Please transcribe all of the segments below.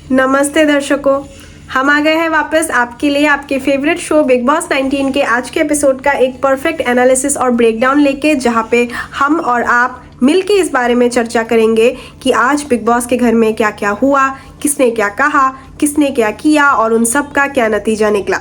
नमस्ते दर्शकों, हम आ गए हैं वापस आपके लिए आपके फेवरेट शो बिग बॉस 19 के आज के एपिसोड का एक परफेक्ट एनालिसिस और ब्रेकडाउन लेके, जहां पे हम और आप मिलके इस बारे में चर्चा करेंगे कि आज बिग बॉस के घर में क्या क्या हुआ, किसने क्या कहा, किसने क्या किया और उन सब का क्या नतीजा निकला।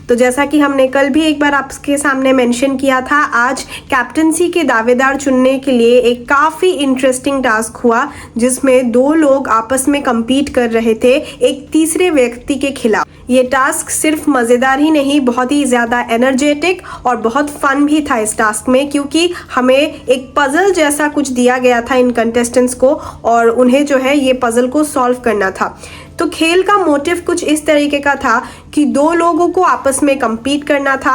तो जैसा कि हमने कल भी एक बार आपके सामने मेंशन किया था, आज कैप्टनसी के दावेदार चुनने के लिए एक काफ़ी इंटरेस्टिंग टास्क हुआ, जिसमें दो लोग आपस में compete कर रहे थे एक तीसरे व्यक्ति के खिलाफ। ये टास्क सिर्फ मज़ेदार ही नहीं, बहुत ही ज़्यादा एनर्जेटिक और बहुत फन भी था इस टास्क में, क्योंकि हमें एक पजल जैसा कुछ दिया गया था इन कंटेस्टेंट्स को और उन्हें जो है ये पजल को सॉल्व करना था। तो खेल का मोटिव कुछ इस तरीके का था कि दो लोगों को आपस में compete करना था।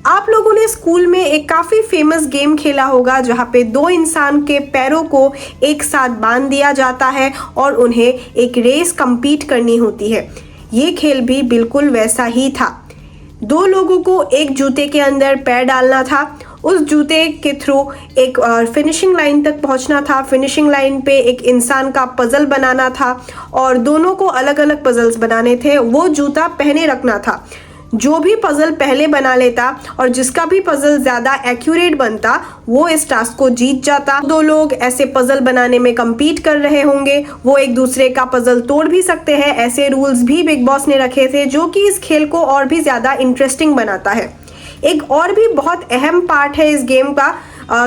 आप लोगों ने स्कूल में एक काफ़ी फेमस गेम खेला होगा, जहाँ पे दो इंसान के पैरों को एक साथ बांध दिया जाता है और उन्हें एक रेस compete करनी होती है। ये खेल भी बिल्कुल वैसा ही था। दो लोगों को एक जूते के अंदर पैर डालना था, उस जूते के थ्रू एक फिनिशिंग लाइन तक पहुंचना था। फिनिशिंग लाइन पे एक इंसान का पजल बनाना था और दोनों को अलग अलग पजल्स बनाने थे। वो जूता पहने रखना था। जो भी पजल पहले बना लेता और जिसका भी पजल ज़्यादा एक्यूरेट बनता, वो इस टास्क को जीत जाता। दो लोग ऐसे पजल बनाने में compete कर रहे होंगे, वो एक दूसरे का पजल तोड़ भी सकते हैं। ऐसे रूल्स भी बिग बॉस ने रखे थे, जो कि इस खेल को और भी ज़्यादा इंटरेस्टिंग बनाता है। एक और भी बहुत अहम पार्ट है इस गेम का,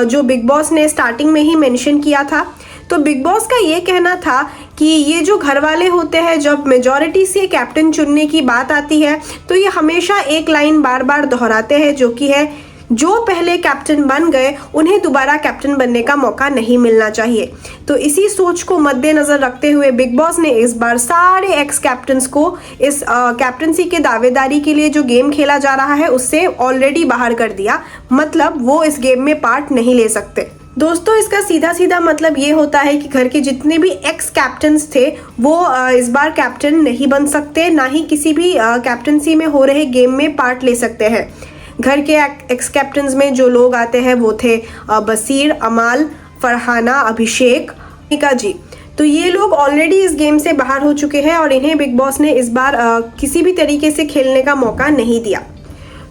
जो बिग बॉस ने स्टार्टिंग में ही मेंशन किया था। तो बिग बॉस का ये कहना था कि ये जो घर वाले होते हैं, जब मेजॉरिटी से कैप्टन चुनने की बात आती है, तो ये हमेशा एक लाइन बार बार दोहराते हैं, जो कि है जो पहले कैप्टन बन गए उन्हें दोबारा कैप्टन बनने का मौका नहीं मिलना चाहिए। तो इसी सोच को मद्देनजर रखते हुए बिग बॉस ने इस बार सारे एक्स कैप्टन्स को इस कैप्टनसी के दावेदारी के लिए जो गेम खेला जा रहा है उससे ऑलरेडी बाहर कर दिया। मतलब वो इस गेम में पार्ट नहीं ले सकते। दोस्तों, इसका सीधा सीधा मतलब ये होता है कि घर के जितने भी एक्स कैप्टन्स थे वो इस बार कैप्टन नहीं बन सकते, ना ही किसी भी कैप्टनसी में हो रहे गेम में पार्ट ले सकते हैं। घर के एक्स कैप्टन्स में जो लोग आते हैं वो थे बसीर, अमाल, फरहाना, अभिषेक, निका जी। तो ये लोग ऑलरेडी इस गेम से बाहर हो चुके हैं और इन्हें बिग बॉस ने इस बार किसी भी तरीके से खेलने का मौका नहीं दिया।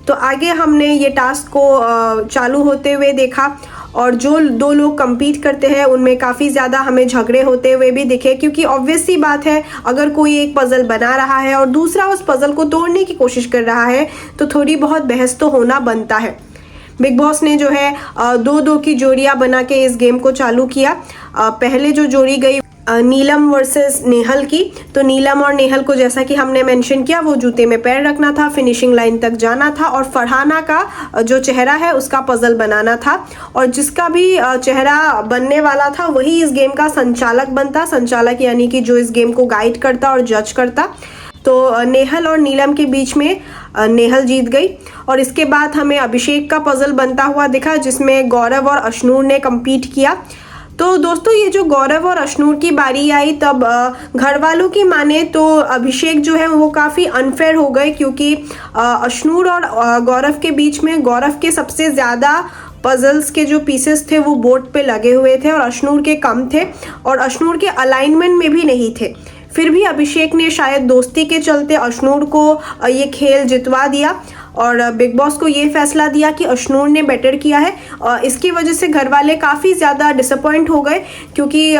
तो आगे हमने ये टास्क को चालू होते हुए देखा और जो दो लोग compete करते हैं उनमें काफ़ी ज़्यादा हमें झगड़े होते हुए भी दिखे, क्योंकि ऑब्वियस सी बात है, अगर कोई एक पज़ल बना रहा है और दूसरा उस पज़ल को तोड़ने की कोशिश कर रहा है तो थोड़ी बहुत बहस तो होना बनता है। बिग बॉस ने जो है दो दो की जोड़ियाँ बना के इस गेम को चालू किया। पहले जो जोड़ी गई नीलम वर्सेस नेहल की, तो नीलम और नेहल को जैसा कि हमने मेंशन किया वो जूते में पैर रखना था, फिनिशिंग लाइन तक जाना था और फरहाना का जो चेहरा है उसका पजल बनाना था और जिसका भी चेहरा बनने वाला था वही इस गेम का संचालक बनता। संचालक यानी कि जो इस गेम को गाइड करता और जज करता। तो नेहल और नीलम के बीच में नेहल जीत गई और इसके बाद हमें अभिषेक का पजल बनता हुआ दिखा, जिसमें गौरव और अशनूर ने compete किया। तो दोस्तों, ये जो गौरव और अशनूर की बारी आई, तब घर वालों की माने तो अभिषेक जो है वो काफ़ी अनफेयर हो गए, क्योंकि अशनूर और गौरव के बीच में गौरव के सबसे ज़्यादा पजल्स के जो पीसेस थे वो बोर्ड पे लगे हुए थे और अशनूर के कम थे और अशनूर के अलाइनमेंट में भी नहीं थे। फिर भी अभिषेक ने शायद दोस्ती के चलते अशनूर को ये खेल जितवा दिया और बिग बॉस को ये फैसला दिया कि अशनूर ने बेटर किया है। इसकी वजह से घर वाले काफ़ी ज़्यादा डिसअपॉइंट हो गए, क्योंकि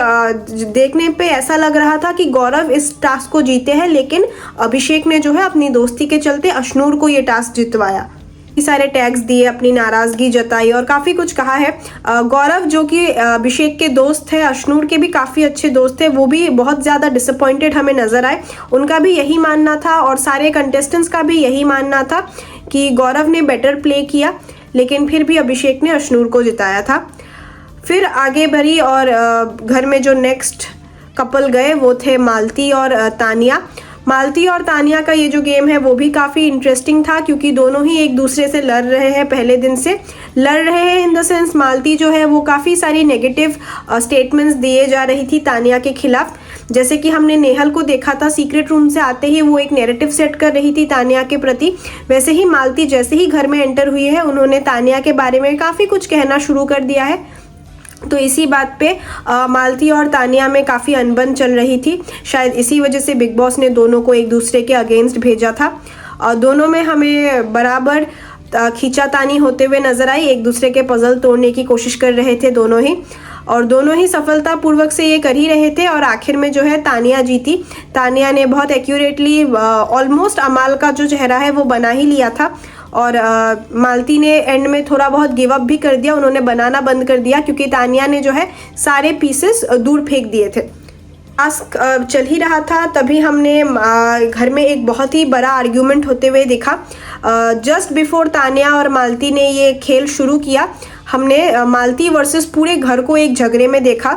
देखने पे ऐसा लग रहा था कि गौरव इस टास्क को जीते हैं, लेकिन अभिषेक ने जो है अपनी दोस्ती के चलते अशनूर को ये टास्क जितवाया। सारे टैग्स दिए, अपनी नाराज़गी जताई और काफ़ी कुछ कहा है। गौरव जो कि अभिषेक के दोस्त है, अशनूर के भी काफ़ी अच्छे दोस्त थे, वो भी बहुत ज़्यादा डिसअपॉइंटेड हमें नज़र आए। उनका भी यही मानना था और सारे कंटेस्टेंट्स का भी यही मानना था कि गौरव ने बेटर प्ले किया, लेकिन फिर भी अभिषेक ने अशनूर को जिताया था। फिर आगे बढ़ी और घर में जो नेक्स्ट कपल गए वो थे मालती और तानिया। मालती और तानिया का ये जो गेम है वो भी काफ़ी इंटरेस्टिंग था, क्योंकि दोनों ही एक दूसरे से लड़ रहे हैं, पहले दिन से लड़ रहे हैं। इन द सेंस मालती जो है वो काफ़ी सारी नेगेटिव स्टेटमेंट्स दिए जा रही थी तानिया के खिलाफ। जैसे कि हमने नेहल को देखा था, सीक्रेट रूम से आते ही वो एक नैरेटिव सेट कर रही थी तानिया के प्रति, वैसे ही मालती जैसे ही घर में एंटर हुई है उन्होंने तानिया के बारे में काफ़ी कुछ कहना शुरू कर दिया है। तो इसी बात पे मालती और तानिया में काफ़ी अनबन चल रही थी। शायद इसी वजह से बिग बॉस ने दोनों को एक दूसरे के अगेंस्ट भेजा था। दोनों में हमें बराबर खींचातानी होते हुए नजर आई, एक दूसरे के पजल तोड़ने की कोशिश कर रहे थे दोनों ही, और दोनों ही सफलतापूर्वक से ये कर ही रहे थे। और आखिर में जो है तानिया जीती। तानिया ने बहुत एक्यूरेटली ऑलमोस्ट अमाल का जो चेहरा है वो बना ही लिया था, और मालती ने एंड में थोड़ा बहुत गिव अप भी कर दिया, उन्होंने बनाना बंद कर दिया क्योंकि तानिया ने जो है सारे पीसेस दूर फेंक दिए थे। टास्क चल ही रहा था, तभी हमने घर में एक बहुत ही बड़ा आर्ग्यूमेंट होते हुए देखा। जस्ट बिफोर तानिया और मालती ने ये खेल शुरू किया, हमने मालती वर्सेस पूरे घर को एक झगड़े में देखा।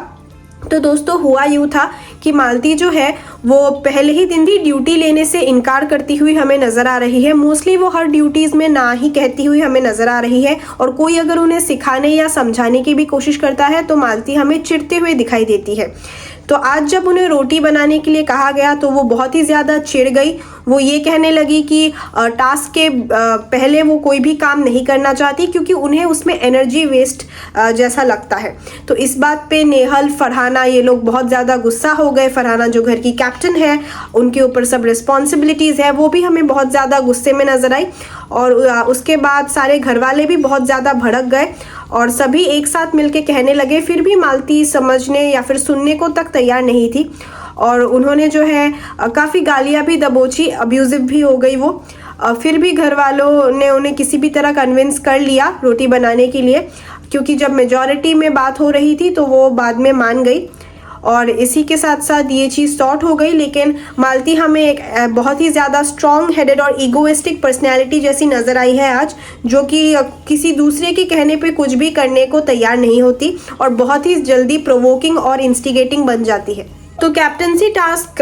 तो दोस्तों हुआ यूँ था कि मालती जो है वो पहले ही दिन भी ड्यूटी लेने से इनकार करती हुई हमें नज़र आ रही है। मोस्टली वो हर ड्यूटीज़ में ना ही कहती हुई हमें नज़र आ रही है, और कोई अगर उन्हें सिखाने या समझाने की भी कोशिश करता है तो मालती हमें चिढ़ते हुए दिखाई देती है। तो आज जब उन्हें रोटी बनाने के लिए कहा गया तो वो बहुत ही ज़्यादा चिढ़ गई। वो ये कहने लगी कि टास्क के पहले वो कोई भी काम नहीं करना चाहती क्योंकि उन्हें उसमें एनर्जी वेस्ट जैसा लगता है। तो इस बात पे नेहल, फरहाना ये लोग बहुत ज़्यादा गुस्सा हो गए। फरहाना जो घर की कैप्टन है, उनके ऊपर सब रिस्पॉन्सिबिलिटीज़ है, वो भी हमें बहुत ज़्यादा गुस्से में नज़र आई। और उसके बाद सारे घर वाले भी बहुत ज़्यादा भड़क गए और सभी एक साथ मिलके कहने लगे। फिर भी मालती समझने या फिर सुनने को तक तैयार नहीं थी, और उन्होंने जो है काफ़ी गालियाँ भी दबोची, अब्यूजिव भी हो गई वो। फिर भी घर वालों ने उन्हें किसी भी तरह कन्विंस कर लिया रोटी बनाने के लिए, क्योंकि जब मेजॉरिटी में बात हो रही थी तो वो बाद में मान गई, और इसी के साथ साथ ये चीज़ सॉर्ट हो गई। लेकिन मालती हमें एक बहुत ही ज़्यादा स्ट्रॉन्ग हेडेड और ईगोइस्टिक पर्सनैलिटी जैसी नज़र आई है आज, जो कि किसी दूसरे के कहने पे कुछ भी करने को तैयार नहीं होती और बहुत ही जल्दी प्रोवोकिंग और इंस्टिगेटिंग बन जाती है। तो कैप्टनसी टास्क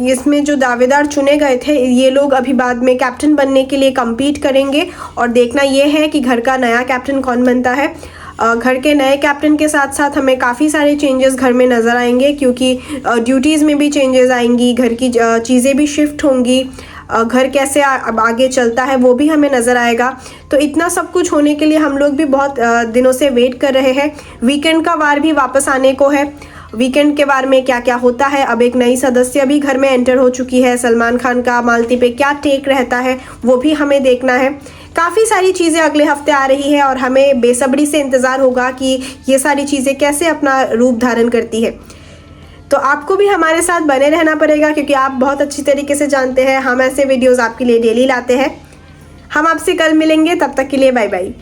इसमें जो दावेदार चुने गए थे, ये लोग अभी बाद में कैप्टन बनने के लिए कम्पीट करेंगे, और देखना ये है कि घर का नया कैप्टन कौन बनता है। घर के नए कैप्टन के साथ साथ हमें काफ़ी सारे चेंजेस घर में नज़र आएंगे, क्योंकि ड्यूटीज़ में भी चेंजेस आएंगी, घर की चीज़ें भी शिफ्ट होंगी, घर कैसे आगे चलता है वो भी हमें नज़र आएगा। तो इतना सब कुछ होने के लिए हम लोग भी बहुत दिनों से वेट कर रहे हैं। वीकेंड का वार भी वापस आने को है। वीकेंड के वार में क्या क्या होता है, अब एक नई सदस्य भी घर में एंटर हो चुकी है। सलमान खान का मालती पे क्या टेक रहता है वो भी हमें देखना है। काफ़ी सारी चीज़ें अगले हफ्ते आ रही है और हमें बेसब्री से इंतज़ार होगा कि ये सारी चीज़ें कैसे अपना रूप धारण करती है। तो आपको भी हमारे साथ बने रहना पड़ेगा, क्योंकि आप बहुत अच्छी तरीके से जानते हैं हम ऐसे वीडियोज़ आपके लिए डेली लाते हैं। हम आपसे कल मिलेंगे, तब तक के लिए बाय बाय।